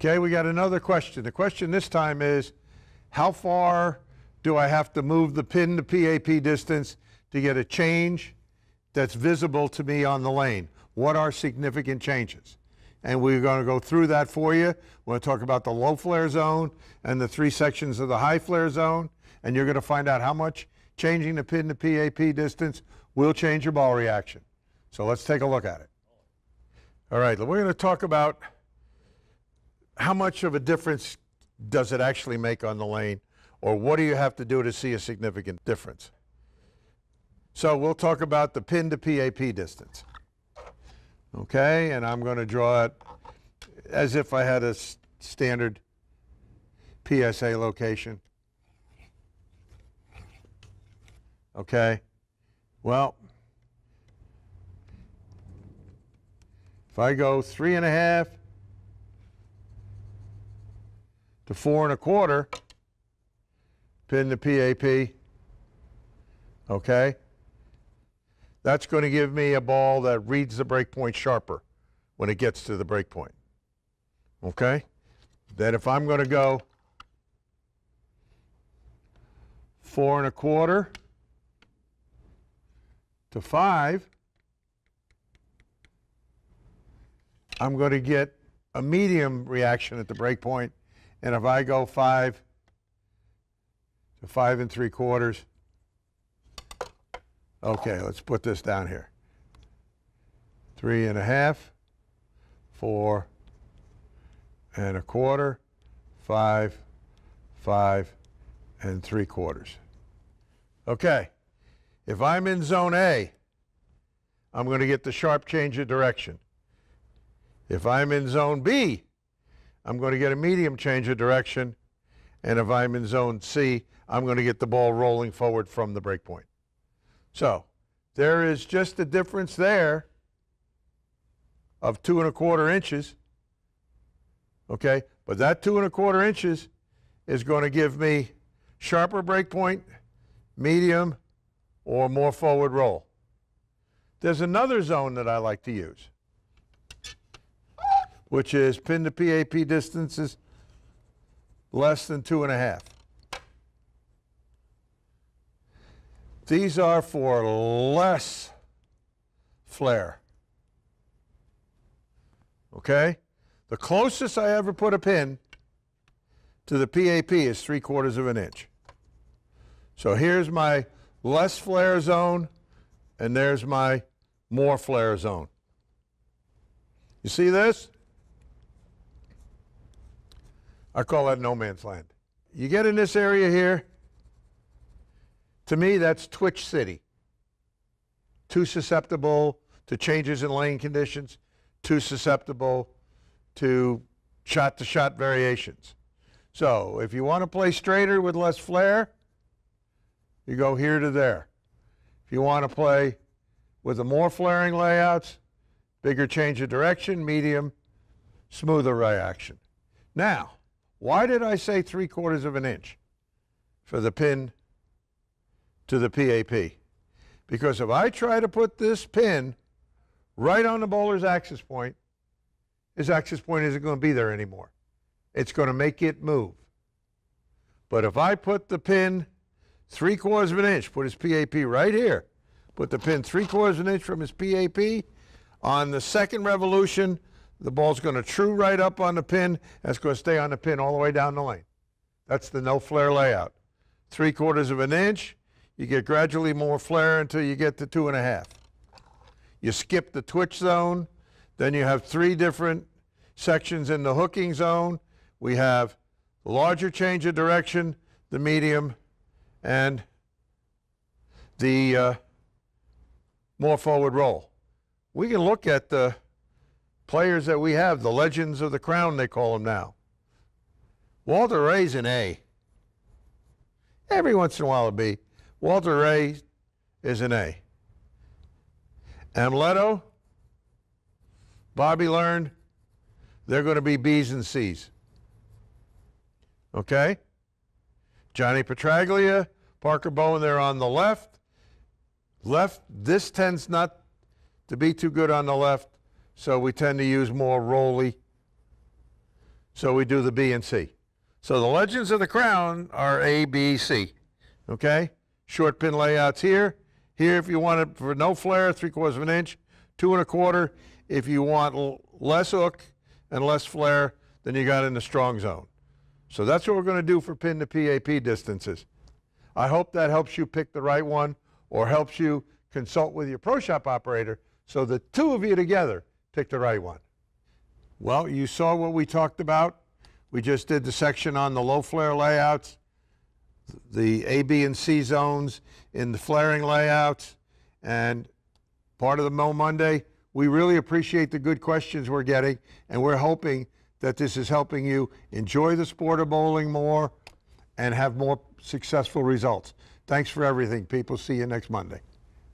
Okay, we got another question. The question this time is, how far do I have to move the pin to PAP distance to get a change that's visible to me on the lane? What are significant changes? And we're going to go through that for you. We're going to talk about the low flare zone and the 3 sections of the high flare zone, and you're going to find out how much changing the pin to PAP distance will change your ball reaction. So let's take a look at it. All right, we're going to talk about how much of a difference does it actually make on the lane, or what do you have to do to see a significant difference? So we'll talk about the pin to PAP distance. Okay, and I'm going to draw it as if I had a standard PSA location. Okay, well, if I go 3.5 to 4 1/4 pin to PAP, okay, that's going to give me a ball that reads the break point sharper when it gets to the break point. Okay? Then if I'm going to go 4 1/4 to 5, I'm going to get a medium reaction at the break point. And if I go 5 to 5 3/4, okay, let's put this down here. 3.5, 4 1/4, 5, 5 3/4. Okay, if I'm in zone A, I'm going to get the sharp change of direction. If I'm in zone B, I'm going to get a medium change of direction. And if I'm in zone C, I'm going to get the ball rolling forward from the break point. So there is just a difference there of 2 1/4 inches. Okay, but that 2 1/4 inches is going to give me sharper break point, medium, or more forward roll. There's another zone that I like to use, which is pin to PAP distances less than 2.5. These are for less flare. Okay? The closest I ever put a pin to the PAP is 3/4 inch. So here's my less flare zone, and there's my more flare zone. You see this? I call that no man's land. You get in this area here, to me that's twitch city. Too susceptible to changes in lane conditions, too susceptible to shot-to-shot variations. So if you want to play straighter with less flare, you go here to there. If you want to play with the more flaring layouts, bigger change of direction, medium, smoother reaction. Now, why did I say 3/4 inch for the pin to the PAP? Because if I try to put this pin right on the bowler's axis point, his axis point isn't going to be there anymore. It's going to make it move. But if I put the pin 3/4 inch, put his PAP right here, put the pin 3/4 inch from his PAP, on the second revolution, the ball's going to true right up on the pin, and it's going to stay on the pin all the way down the lane. That's the no flare layout. 3/4 inch, you get gradually more flare until you get to 2.5. You skip the twitch zone, then you have 3 different sections in the hooking zone. We have the larger change of direction, the medium, and the more forward roll. We can look at the players that we have, the legends of the crown, they call them now. Walter Ray's an A. Every once in a while a B. Walter Ray is an A. Amleto, Bobby Learned, they're going to be B's and C's. Okay? Johnny Petraglia, Parker Bowen, they're on the left. This tends not to be too good on the left, so we tend to use more rolly So we do the B and C. So the Legends of the Crown are A, B, C. Okay? Short pin layouts here. Here, if you want it for no flare, 3/4 of an inch, 2 1/4. If you want less hook and less flare, then you got in the strong zone. So that's what we're going to do for pin to PAP distances. I hope that helps you pick the right one or helps you consult with your pro shop operator so the two of you together pick the right one. Well, you saw what we talked about. We just did the section on the low flare layouts, the A, B, and C zones in the flaring layouts, and part of the Mo Monday. We really appreciate the good questions we're getting, and we're hoping that this is helping you enjoy the sport of bowling more and have more successful results. Thanks for everything, people. See you next Monday.